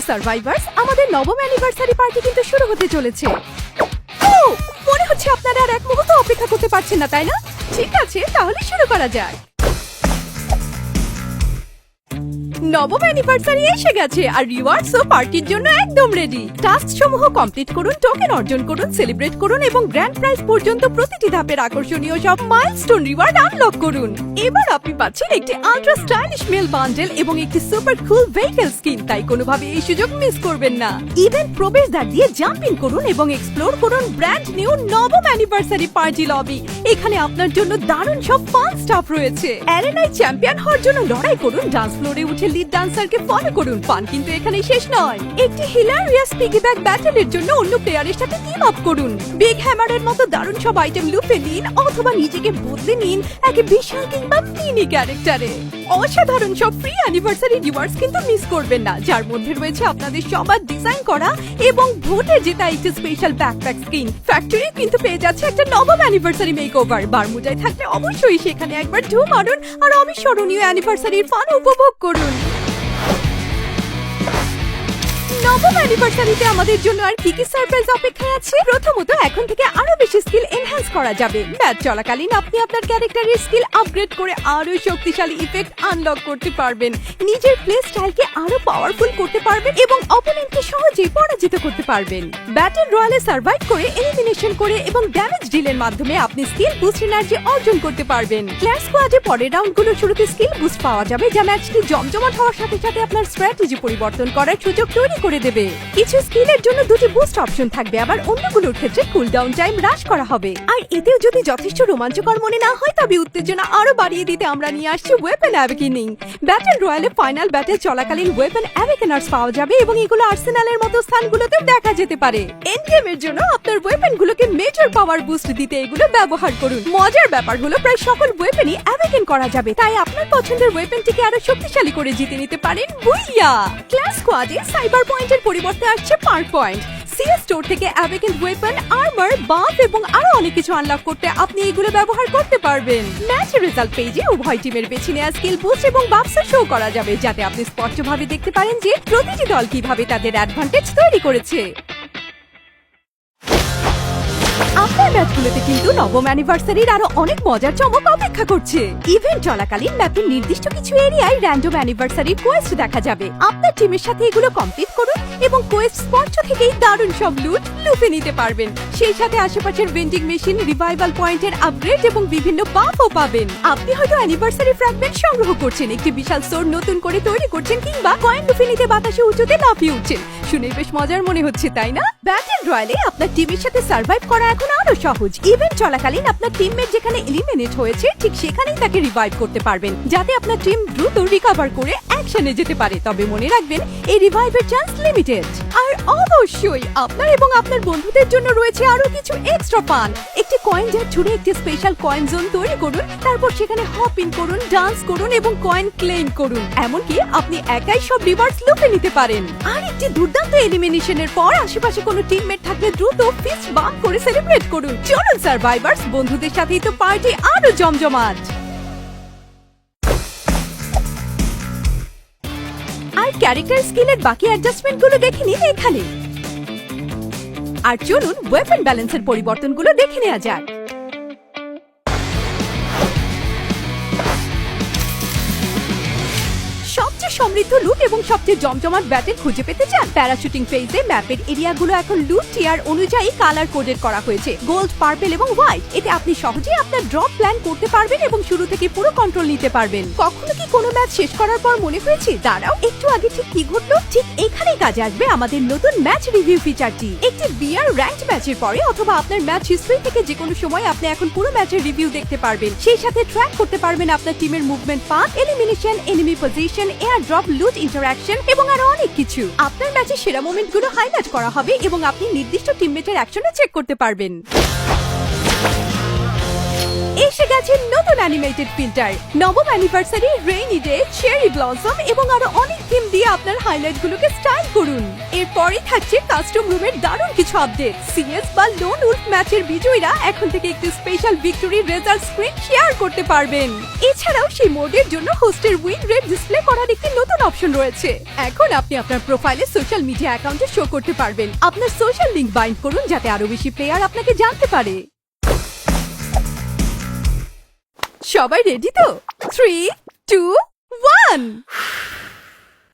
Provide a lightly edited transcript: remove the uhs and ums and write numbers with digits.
Survivors, আমাদের নবম anniversary party কিন্তু শুরু হতে চলেছে। ও, মনে হচ্ছে আপনারা আর এক মুহূর্ত অপেক্ষা করতে পারছেন না, তাই না? ঠিক আছে, তাহলে শুরু করা যাক। নবম অ্যানিভার্সারি এসে গেছে আর রিওয়ার্ডসও পার্টির জন্য একদম রেডি। টাস্ক সমূহ কমপ্লিট করুন, টোকেন অর্জন করুন, সেলিব্রেট করুন এবং গ্র্যান্ড প্রাইজ পর্যন্ত প্রতিটি ধাপের আকর্ষণীয় সব মাইলস্টোন রিওয়ার্ড আনলক করুন। এবার আপনি পাচ্ছেন একটি আল্ট্রা স্টাইলিশ মেল বান্ডেল এবং একটি সুপার কুল ভেহিকল স্কিন, তাই কোনোভাবে এই সুযোগ মিস করবেন না। ইভেন্ট প্রবেশদ্বার দিয়ে জাম্প ইন করুন এবং এক্সপ্লোর করুন ব্র্যান্ড নিউ নবম অ্যানিভার্সারি পার্টি লবি। এখানে আপনার জন্য দারুণ সব ফান স্টাফ রয়েছে। অ্যারেনায় চ্যাম্পিয়ন হওয়ার জন্য লড়াই করুন, ডান্স ফ্লোরে উঠে লিড ডান্সারকে ফলো করুন। ফান কিন্তু এখানেই শেষ নয়, একটি হিলারিয়াস পিগিব্যাক ব্যাটলের জন্য অন্য প্লেয়ারের সাথে টিম আপ করুন। বিগ হ্যামারের মতো দারুণ সব আইটেম লুপে নিন অথবা নিজেকে বদলে নিন এক বিশাল কিংবা মিনি ক্যারেক্টারে। অসাধারণ সব ফ্রি অ্যানিভার্সারি রিওয়ার্ডস কিন্তু মিস করবেন না, যার মধ্যে রয়েছে আপনাদের সবার ডিজাইন করা এবং ভোটে জেতা একটি স্পেশাল ব্যাকপ্যাক স্কিন। ফ্যাক্টরি কিন্তু পেয়ে যাচ্ছে একটা নবম অ্যানিভার্সারি মেকওভার। বারমুডায় থাকলে অবশ্যই সেখানে একবার ঢু মারুন আর অবিস্মরণীয় অ্যানিভার্সারির ফান উপভোগ করুন। নবম অ্যানিভার্সারিতে আমাদের জন্য আর কি কি সারপ্রাইজ অপেক্ষায় আছে? প্রথমত, এখন থেকে আরো বেশি স্কিল এনহ্যান্স করা যাবে। ম্যাচ চলাকালীন আপনি আপনার ক্যারেক্টারের স্কিল আপগ্রেড করে আরো শক্তিশালী ইফেক্ট আনলক করতে পারবেন, নিজের প্লে স্টাইলকে আরো পাওয়ারফুল করতে পারবেন এবং অপোনেন্টকে সহজেই পরাজিত করতে পারবেন। ব্যাটল রয়্যালে সার্ভাইভ করে, এলিমিনেশন করে এবং ড্যামেজ ডিলের মাধ্যমে আপনি স্কিল বুস্ট এনার্জি অর্জন করতে পারবেন। ক্ল্যাশ স্কোয়াডে পরের রাউন্ডগুলোর শুরুতে স্কিল বুস্ট পাওয়া যাবে, যা ম্যাচটি জমজমাট হওয়ার সাথে সাথে আপনার স্ট্র্যাটেজি পরিবর্তন করার সুযোগ তৈরি করে দেবে। কিছু স্কিলের জন্য দুটি বুস্ট অপশন থাকবে, আবার অন্যগুলোর ক্ষেত্রে কুলডাউন টাইম হ্রাস করা হবে। আর এতেও যদি যথেষ্ট রোমাঞ্চকর মনে না হয়, তবে উত্তেজনা আরো বাড়িয়ে দিতে আমরা নিয়ে আসছি ওয়েপন অ্যাওয়েকেনিং। ব্যাটল রয়্যালে ফাইনাল ব্যাটল চলাকালীন ওয়েপন অ্যাওয়েকেনার্স পাওয়া যাবে এবং এগুলো আর্সেনালের মতো স্থানগুলোতে দেখা যেতে পারে। এন্ড গেমের জন্য আপনার ওয়েপনগুলোকে মেজর পাওয়ার বুস্ট দিতে এগুলো ব্যবহার করুন। মজার ব্যাপার হলো, প্রায় সকল ওয়েপনই অ্যাওয়েকেন করা যাবে, তাই আপনার পছন্দের ওয়েপনটিকে আরো শক্তিশালী করে জিতে নিতে পারেন। বুইয়া! ক্লাস স্কোয়াডে সাইবার পয়েন্টের পরিবর্তে আসছে পার্ক পয়েন্ট। সিএস স্টোর থেকে অ্যাওয়েকেন্ড ওয়েপন, আর্মার, বাফ এবং আরো অনেক কিছু আনলক করতে আপনি এগুলো ব্যবহার করতে পারবেন। ম্যাচ রেজাল্ট পেজে উভয় টিমের বেছে নেওয়া স্কিল বুস্ট এবং বাফস শো করা যাবে, যাতে আপনি স্পষ্টভাবে দেখতে পারেন যে প্রতিটি দল কিভাবে তাদের অ্যাডভান্টেজ তৈরি করেছে। আপনার ম্যাচগুলোতে কিন্তু নবম অ্যানিভার্সারির আরো অনেক মজার চমক অপেক্ষা করছে। ইভেন্ট চলাকালীন ম্যাপের নির্দিষ্ট কিছু এরিয়ায় র্যান্ডম অ্যানিভার্সারি কোয়েস্ট দেখা যাবে। আপনার টিমের সাথে এগুলো কমপ্লিট করুন এবং কোয়েস্ট স্পষ্ট থেকেই দারুণ সব লুপে নিতে পারবেন। সেই সাথে আশেপাশের ভেন্ডিং মেশিন, রিভাইভাল পয়েন্টের আপগ্রেড এবং বিভিন্ন বাফও পাবেন। আপনি হয়তো অ্যানিভার্সারি ফ্র্যাগমেন্ট সংগ্রহ করছেন, একটি বিশাল স্টোর নতুন করে তৈরি করছেন কিংবা কয়েন লুফে নিতে বাতাসে উঁচুতে লাফিয়ে উঠছেন। শুনে বেশ মজার মনে হচ্ছে, তাই না? ব্যাটল রয়্যালে আপনার টিমের সাথে সার্ভাইভ করা এখন আরো সহজ। ইভেন্ট চলাকালীন আপনার টিমমেট যেখানে এলিমিনেট হয়েছে ঠিক সেখানেই তাকে রিভাইভ করতে পারবেন, যাতে আপনার টিম দ্রুত রিকভার করে অ্যাকশনে যেতে পারে। তবে মনে রাখবেন, এই রিভাইভের চান্স লিমিটেড। আর অবশ্যই আপনার এবং আপনার বন্ধুদের জন্য রয়েছে আরো কিছু এক্সট্রা ফান। একটি কয়েন জার ছুড়ে একটি স্পেশাল কয়েন জোন তৈরি করুন, তারপর সেখানে হপ ইন করুন, ডান্স করুন এবং কয়েন ক্লেম করুন। এমনকি আপনি একাই সব রিওয়ার্ডস লুপে নিতে পারেন। আর একটি দুর্দান্ত এলিমিনেশনের পর আশেপাশে কোনো টিমমেট থাকলে দ্রুত ফিস্ট বাম্প করে সেলিব্রেট করুন। চলুন সার্ভাইভার্স, বন্ধুদের সাথেই তো পার্টি আরো জমজমাট। আর ক্যারেক্টার স্কিলের বাকি অ্যাডজাস্টমেন্টগুলো দেখে নিন এখানে। আর চলুন ওয়েপন ব্যালেন্সের পরিবর্তনগুলো দেখে নেওয়া যাক। সবচেয়ে সমৃদ্ধ লুট এবং সবচেয়ে জমজমাট ব্যাটেল খুঁজে পেতে চান? প্যারাশুটিং ফেজে ম্যাপের এরিয়াগুলো এখন লুট টিয়ার অনুযায়ী কালার কোডেড করা হয়েছে, গোল্ড, পার্পল এবং হোয়াইট। এতে আপনি সহজেই আপনার ড্রপ প্ল্যান করতে পারবেন এবং শুরু থেকে পুরো কন্ট্রোল নিতে পারবেন। কখনো কি কোনো ম্যাচ শেষ করার পর মনে হয়েছে, দাঁড়াও, একটু আগে ঠিক কি ঘটলো? ঠিক এখানেই কাজে আসবে আমাদের নতুন ম্যাচ রিভিউ ফিচারটি। একটি বিআর র্যাঙ্কড ম্যাচের পরে অথবা আপনার ম্যাচ হিস্ট্রি থেকে যে কোনো সময় আপনি এখন পুরো ম্যাচের রিভিউ দেখতে পারবেন। সেই সাথে ট্র্যাক করতে পারবেন আপনার টিমের movement, path, elimination, enemy position, air drop, loot interaction এবং আরো অনেক কিছু। আপনার ম্যাচের সেরা মোমেন্টগুলো হাইলাইট করা হবে এবং আপনি নির্দিষ্ট টিমমেটের অ্যাকশনে চেক করতে পারবেন। এসে গেছে নতুন অ্যানিমেটেড ফিল্টার, নবম anniversary, rainy day, cherry blossom এবং আরো অনেক থিম দিয়ে আপনার হাইলাইট গুলোকে স্টাইল করুন। এরপরই থাকছে কাস্টম রুমের দারুণ কিছু আপডেট। সিএস বা লোন উলফ ম্যাচের বিজয়ীরা এখন থেকে একটি special victory result screen share করতে পারবেন। এছাড়াও সেই মোডের জন্য হোস্টের উইন রেট ডিসপ্লে করার একটি নতুন অপশন রয়েছে। এখন আপনি আপনার প্রোফাইলে সোশ্যাল মিডিয়া অ্যাকাউন্টে শো করতে পারবেন। আপনার সোশ্যাল লিংক বাইন্ড করুন যাতে আরো বেশি প্লেয়ার আপনাকে জানতে পারে। সবাই রেডি তো? 3, 2, 1